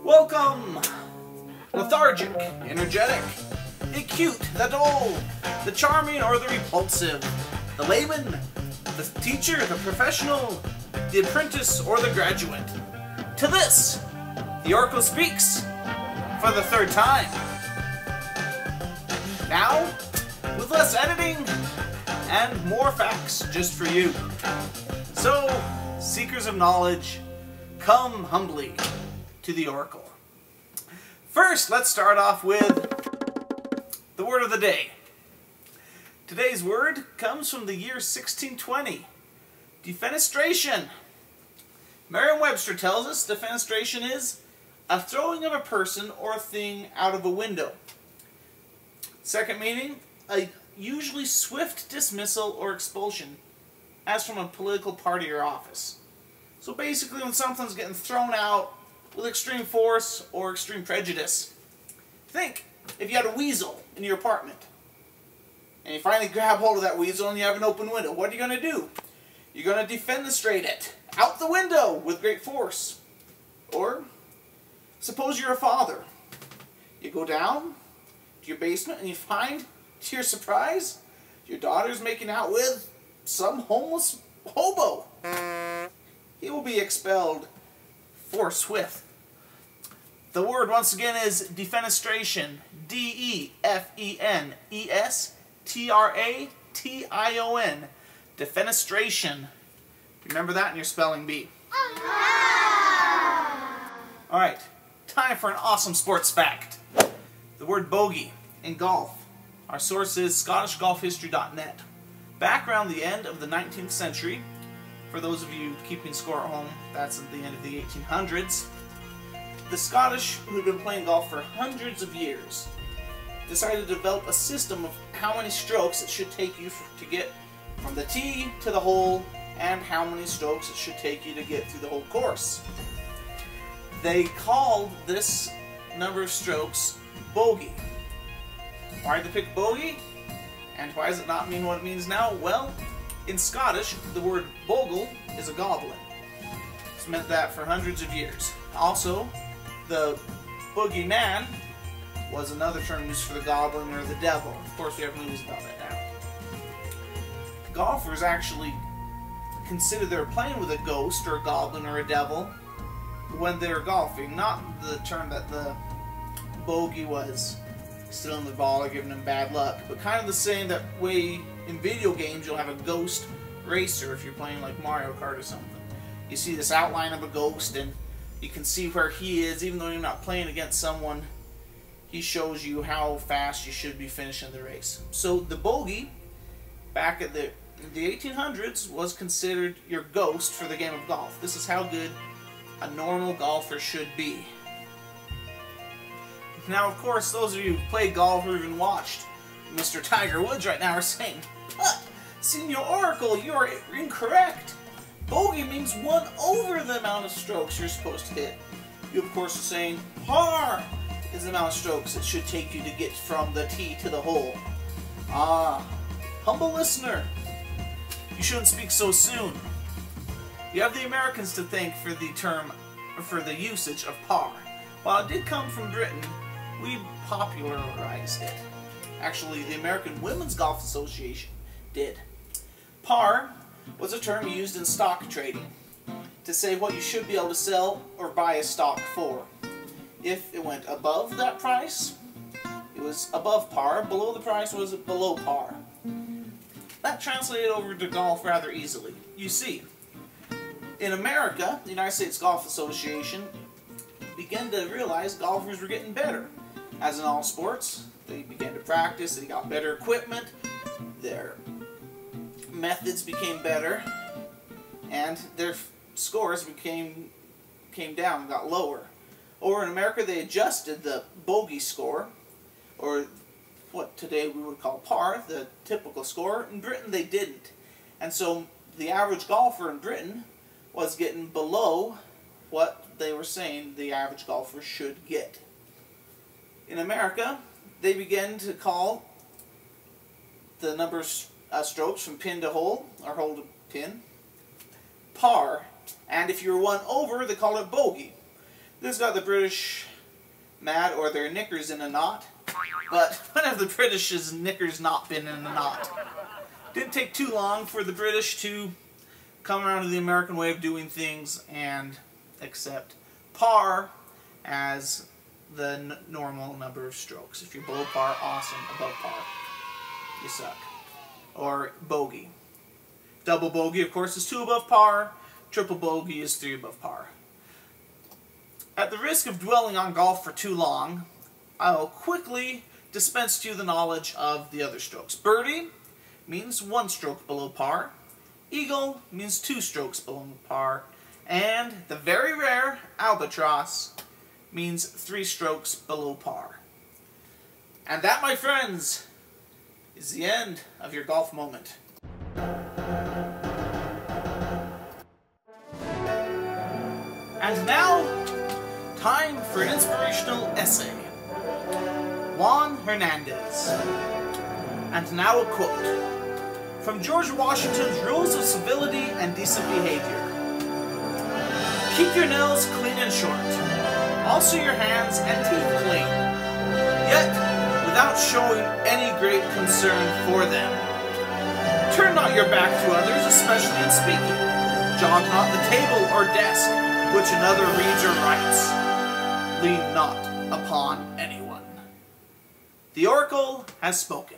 Welcome! Lethargic, energetic, the cute, the dull, the charming or the repulsive, the layman, the teacher, the professional, the apprentice or the graduate. To this, the Oracle speaks for the third time. Now, with less editing and more facts just for you. So, seekers of knowledge, come humbly to the Oracle. First, let's start off with the word of the day. Today's word comes from the year 1620. Defenestration. Merriam-Webster tells us defenestration is a throwing of a person or thing out of a window. Second meaning, a usually swift dismissal or expulsion, as from a political party or office. So basically when something's getting thrown out with extreme force or extreme prejudice. Think, if you had a weasel in your apartment, and you finally grab hold of that weasel and you have an open window, what are you going to do? You're going to defenestrate it out the window with great force. Or, suppose you're a father. You go down to your basement and you find, to your surprise, your daughter's making out with some homeless hobo. He will be expelled forthwith. The word once again is defenestration. D-E-F-E-N-E-S-T-R-A-T-I-O-N. Defenestration. Remember that in your spelling bee. Alright, time for an awesome sports fact. The word bogey in golf. Our source is ScottishGolfHistory.net. Back around the end of the 19th century, for those of you keeping score at home, that's at the end of the 1800s, the Scottish, who had been playing golf for hundreds of years, decided to develop a system of how many strokes it should take you to get from the tee to the hole, and how many strokes it should take you to get through the whole course. They called this number of strokes bogey. Why did they pick bogey? And why does it not mean what it means now? Well, in Scottish, the word bogle is a goblin. It's meant that for hundreds of years. Also, the boogeyman was another term used for the goblin or the devil. Of course, we have movies about that now. Golfers actually consider they're playing with a ghost or a goblin or a devil when they're golfing. Not the term that the bogey was stealing the ball or giving them bad luck, but kind of the same that way in video games you'll have a ghost racer if you're playing like Mario Kart or something. You see this outline of a ghost and you can see where he is, even though you're not playing against someone. He shows you how fast you should be finishing the race. So the bogey, back at the 1800s, was considered your ghost for the game of golf. This is how good a normal golfer should be. Now, of course, those of you who've played golf or even watched Mr. Tiger Woods right now are saying, "But, Senior Oracle, you are incorrect. Bogey means 1 over the amount of strokes you're supposed to hit." You, of course, are saying, par is the amount of strokes it should take you to get from the tee to the hole. Ah, humble listener, you shouldn't speak so soon. You have the Americans to thank for the term, for the usage of par. While it did come from Britain, we popularized it. Actually, the American Women's Golf Association did. Par was a term used in stock trading to say what you should be able to sell or buy a stock for. If it went above that price, it was above par. Below the price was below par. That translated over to golf rather easily. You see, in America, the United States Golf Association began to realize golfers were getting better. As in all sports, they began to practice, they got better equipment, their methods became better, and their scores came down, got lower. Or in America, they adjusted the bogey score, or what today we would call par, the typical score. In Britain, they didn't. And so the average golfer in Britain was getting below what they were saying the average golfer should get. In America, they began to call the number of strokes from pin to hole, or hole to pin, par. And if you were 1 over, they called it bogey. This got the British mad, or their knickers in a knot. But when have the British's knickers not been in a knot? Didn't take too long for the British to come around to the American way of doing things and accept par as the normal number of strokes. If you're below par, awesome. Above par, you suck. Or bogey. Double bogey, of course, is 2 above par. Triple bogey is 3 above par. At the risk of dwelling on golf for too long, I'll quickly dispense to you the knowledge of the other strokes. Birdie means 1 stroke below par. Eagle means 2 strokes below par. And the very rare albatross means 3 strokes below par. And that, my friends, is the end of your golf moment. And now, time for an inspirational essay. Juan Hernandez. And now a quote from George Washington's Rules of Civility and Decent Behavior. Keep your nails clean and short, also your hands and teeth clean, yet without showing any great concern for them. Turn not your back to others, especially in speaking. Jog not the table or desk which another reads or writes. Lean not upon anyone. The Oracle has spoken.